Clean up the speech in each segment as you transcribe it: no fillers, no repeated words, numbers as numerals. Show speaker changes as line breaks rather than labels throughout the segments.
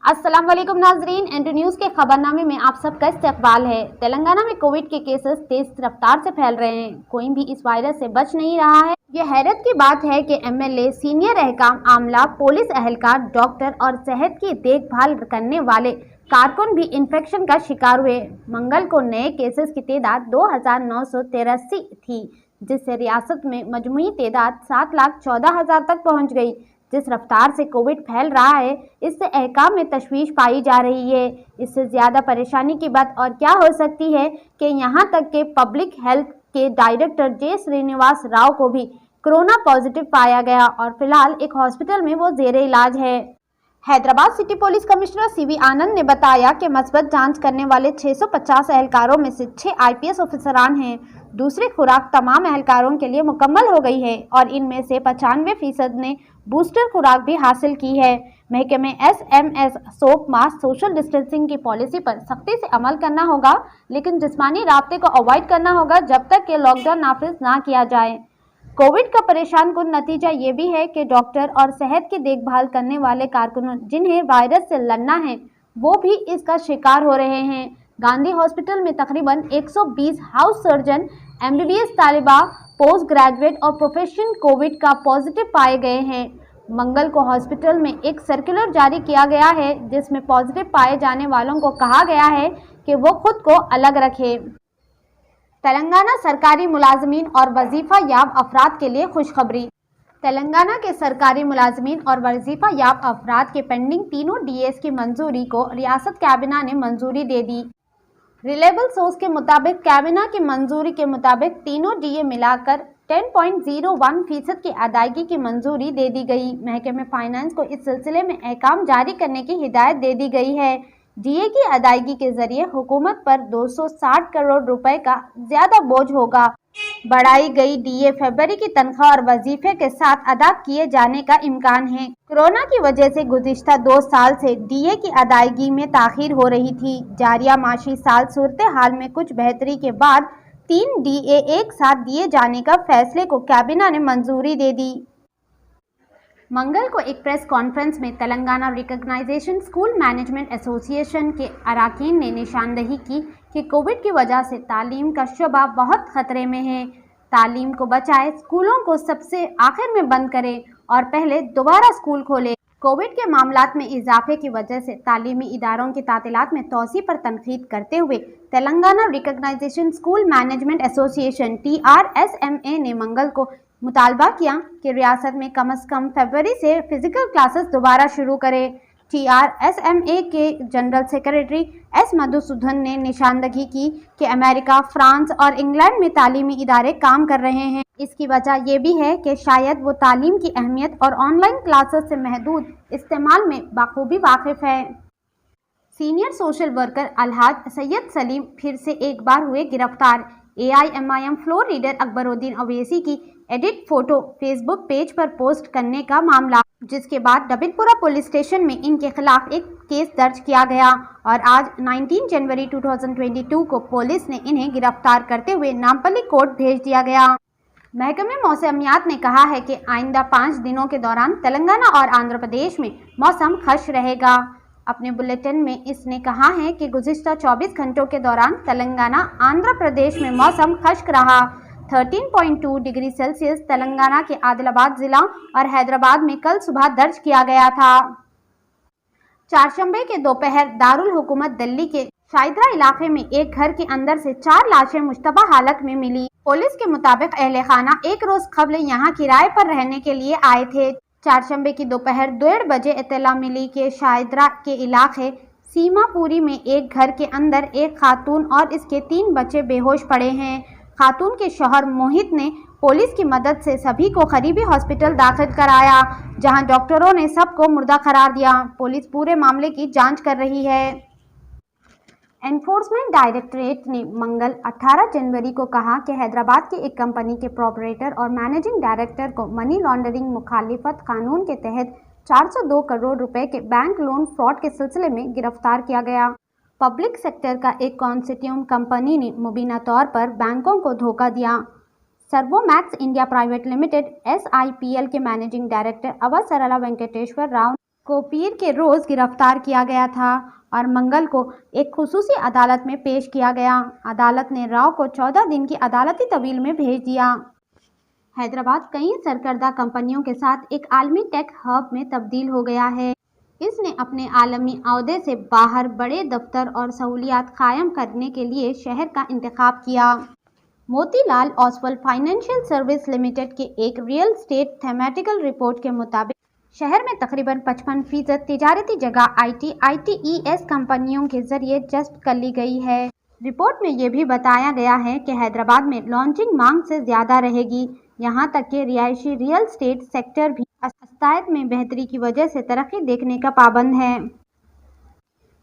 अस्सलाम वालेकुम नाजरीन, एंट्री न्यूज़ के खबरनामे में आप सबका इस्तकबाल है। तेलंगाना में कोविड के केसेस तेज रफ्तार से फैल रहे हैं। कोई भी इस वायरस से बच नहीं रहा है। यह हैरत की बात है कि एमएलए, सीनियर अहकाम आमला, पुलिस एहलकार, डॉक्टर और सेहत की देखभाल करने वाले कारकुन भी इन्फेक्शन का शिकार हुए। मंगल को नए केसेस की तादाद 2983 थी, जिससे रियासत में मजमूई तादाद 7,14,000 तक पहुँच गई। जिस रफ्तार से कोविड फैल रहा है, इससे अहकाम में तशवीश पाई जा रही है। इससे ज़्यादा परेशानी की बात और क्या हो सकती है कि यहाँ तक के पब्लिक हेल्थ के डायरेक्टर जे श्रीनिवास राव को भी कोरोना पॉजिटिव पाया गया और फिलहाल एक हॉस्पिटल में वो जेरे इलाज है। Hyderabad city police commissioner CV Anand ने बताया कि मस्बत जांच करने वाले 650 एहलकारों में से 6 आईपीएस ऑफिसरान हैं। दूसरी खुराक तमाम एहलकारों के लिए मुकम्मल हो गई है और इनमें से 95% ने बूस्टर खुराक भी हासिल की है। महकमे SMS soap mask, social distancing की पॉलिसी पर सख्ती से अमल करना होगा, लेकिन जिस्मानी राब्ते को अवॉइड करना होगा जब तक कि लॉकडाउन नाफिज ना किया जाए। कोविड का परेशान कुन नतीजा ये भी है कि डॉक्टर और सेहत की देखभाल करने वाले कारकुनों जिन्हें वायरस से लड़ना है, वो भी इसका शिकार हो रहे हैं। गांधी हॉस्पिटल में तकरीबन 120 हाउस सर्जन, एमबीबीएस तालिबा, पोस्ट ग्रेजुएट और प्रोफेशनल कोविड का पॉजिटिव पाए गए हैं। मंगल को हॉस्पिटल में एक सर्कुलर जारी किया गया है, जिसमें पॉजिटिव पाए जाने वालों को कहा गया है कि वो खुद को अलग रखें। तेलंगाना सरकारी मुलाजमीन और वजीफा याब अफराद के लिए खुशखबरी। तेलंगाना के सरकारी मुलाजमीन और वजीफा याब अफराद के पेंडिंग तीनों डीएस की मंजूरी को रियासत कैबिना ने मंजूरी दे दी। रिलेबल सोर्स के मुताबिक कैबिना की मंजूरी के मुताबिक तीनों डीए मिलाकर 10.01% की अदायगी की मंजूरी दे दी गई। महकमे फाइनेंस को इस सिलसिले में अहकाम जारी करने की हिदायत दे दी गई है। डीए की अदायगी के जरिए हुकूमत पर 260 करोड़ रुपए का ज्यादा बोझ होगा। बढ़ाई गई डीए फरवरी की तनख्वाह और वजीफे के साथ अदा किए जाने का इम्कान है। कोरोना की वजह से गुज़िश्ता 2 साल से डीए की अदायगी में ताखीर हो रही थी। जारिया माशी साल सूरत हाल में कुछ बेहतरी के बाद 3 डीए एक साथ दिए जाने का फैसले को कैबिना ने मंजूरी दे दी। मंगल को एक प्रेस कॉन्फ्रेंस में Telangana recognisation school management association के अरकान ने निशानदही की कि कोविड की वजह से तालीम का शोबा बहुत खतरे में है। तालीम को बचाए, स्कूलों को सबसे आखिर में बंद करें और पहले दोबारा स्कूल खोलें। कोविड के मामलात में इजाफे की वजह से तालीमी इदारों की तातीलात में तोसी पर तनकीद करते हुए Telangana recognisation school management association TRSMA ने मंगल को मुतालबा किया कि रियासत में कम से कम फरवरी से फिजिकल क्लासेस दोबारा शुरू करें। TRSMA के जनरल सेक्रेटरी एस मधुसूदन ने निशानदही की कि अमेरिका, फ्रांस और इंग्लैंड में तालीमी इदारे काम कर रहे हैं। इसकी वजह यह भी है कि शायद वो तालीम की अहमियत और ऑनलाइन क्लासेस से महदूद इस्तेमाल में बाखूबी वाकिफ है। सीनियर सोशल वर्कर अलहाज सैयद सलीम फिर से एक बार हुए गिरफ्तार। AIMIM floor leader Akbaruddin Owaisi की एडिट फोटो फेसबुक पेज पर पोस्ट करने का मामला, जिसके बाद डबिलपुरा पुलिस स्टेशन में इनके खिलाफ एक केस दर्ज किया गया और आज 19 जनवरी 2022 को पुलिस ने इन्हें गिरफ्तार करते हुए नामपल्ली कोर्ट भेज दिया गया। महकमे मौसमियात ने कहा है कि आइंदा 5 दिनों के दौरान तेलंगाना और आंध्र प्रदेश में मौसम खुश रहेगा। अपने बुलेटिन में इसने कहा है कि गुज़िश्ता 24 घंटों के दौरान तेलंगाना, आंध्र प्रदेश में मौसम खुश्क रहा। 13.2 डिग्री सेल्सियस तेलंगाना के आदिलाबाद जिला और हैदराबाद में कल सुबह दर्ज किया गया था। चारशंबे के दोपहर दारुल हुकूमत दिल्ली के शाइदरा इलाके में एक घर के अंदर से 4 लाशें मुश्तबा हालत में मिली। पुलिस के मुताबिक अहले खाना एक रोज कबल यहाँ किराए पर रहने के लिए आए थे। चारशंबे की दोपहर 1:30 बजे इत्तला मिली कि शाइदरा के इलाके सीमापुरी में एक घर के अंदर एक खातून और इसके 3 बच्चे बेहोश पड़े हैं। खातून के शौहर मोहित ने पुलिस की मदद से सभी को करीबी हॉस्पिटल दाखिल कराया, जहां डॉक्टरों ने सबको मुर्दा करार दिया। पुलिस पूरे मामले की जांच कर रही है। एनफोर्समेंट डायरेक्टरेट ने मंगल 18 जनवरी को कहा कि हैदराबाद की एक कंपनी के प्रोपरेटर और मैनेजिंग डायरेक्टर को मनी लॉन्ड्रिंग मुखालिफत कानून के तहत 402 करोड़ रुपए के बैंक लोन फ्रॉड के सिलसिले में गिरफ्तार किया गया। पब्लिक सेक्टर का एक कॉन्सोर्टियम कंपनी ने मुबीना तौर पर बैंकों को धोखा दिया। सर्वोमैक्स इंडिया प्राइवेट लिमिटेड SIPL के मैनेजिंग डायरेक्टर अवसरला वेंकटेश्वर राव को पीर के रोज़ गिरफ्तार किया गया था और मंगल को एक खुसूसी अदालत में पेश किया गया। अदालत ने राव को 14 दिन की अदालती तवील में भेज दिया। हैदराबाद कई सरकर्दा कंपनियों के साथ एक आलमी टेक हब में तब्दील हो गया है। इसने अपने आलमी अहदे से बाहर बड़े दफ्तर और सहूलियात कायम करने के लिए शहर का इंतखाब किया। Motilal Oswal financial service limited के एक रियल स्टेट थेमेटिकल रिपोर्ट के मुताबिक शहर में तकरीबन 55% तिजारती जगह ITES कंपनियों के जरिए जब्त कर ली गई है। रिपोर्ट में ये भी बताया गया है कि हैदराबाद में लॉन्चिंग मांग से ज़्यादा रहेगी। यहाँ तक कि रिहायशी रियल स्टेट सेक्टर भी अस्तायत में बेहतरी की वजह से तरक्की देखने का पाबंद है।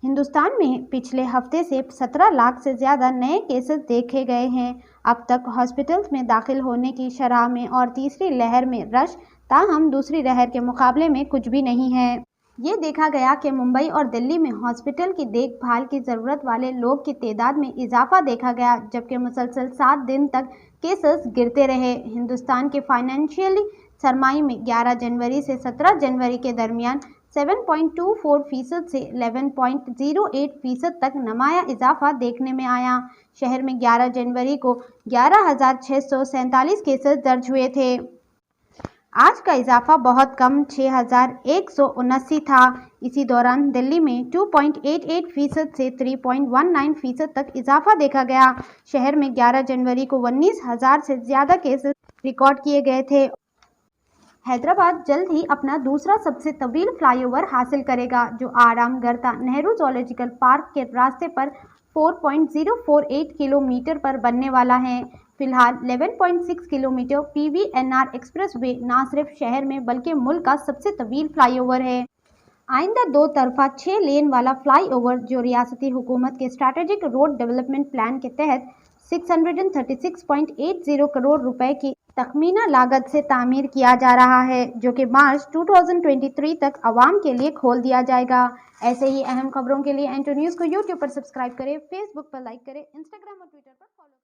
हिंदुस्तान में पिछले हफ्ते से 17 लाख से ज़्यादा नए केसेस देखे गए हैं। अब तक हॉस्पिटल्स में दाखिल होने की शरह में और तीसरी लहर में रश ताहम दूसरी लहर के मुकाबले में कुछ भी नहीं है। ये देखा गया कि मुंबई और दिल्ली में हॉस्पिटल की देखभाल की ज़रूरत वाले लोग की तादाद में इजाफा देखा गया, जबकि मुसलसल 7 दिन तक केसेस गिरते रहे। हिंदुस्तान के फाइनेंशियल सरमाई में 11 जनवरी से 17 जनवरी के दरमियान 7.24% से 11.08% तक नुमाया इजाफा देखने में आया। शहर में 11 जनवरी को 11,647 केसेस दर्ज हुए थे। आज का इजाफा बहुत कम 6,179 था। इसी दौरान दिल्ली में 2.88% से 3.19% तक इजाफा देखा गया। शहर में 11 जनवरी को 19,000 से ज़्यादा केसेस रिकॉर्ड किए गए थे। हैदराबाद जल्द ही अपना दूसरा सबसे तवील फ्लाईओवर हासिल करेगा, जो आरामगर्ता नेहरू ज़ूलॉजिकल पार्क के रास्ते पर 4.048 किलोमीटर पर बनने वाला है। फिलहाल 11.6 किलोमीटर PVNR एक्सप्रेस वे न सिर्फ शहर में बल्कि मुल्क का सबसे तवील फ्लाईओवर है। आइंदा 2 तरफा 6 लेन वाला फ्लाईओवर, जो रियासती हुकूमत के स्ट्रैटेजिक रोड डेवलपमेंट प्लान के तहत 636.80 करोड़ रुपए की तखमीना लागत से तामीर किया जा रहा है, जो कि मार्च 2023 तक आवाम के लिए खोल दिया जाएगा। ऐसे ही अहम खबरों के लिए एंटो न्यूज़ को यूट्यूब पर सब्सक्राइब करें, फेसबुक पर लाइक करें, इंस्टाग्राम और ट्विटर पर फॉलो करें।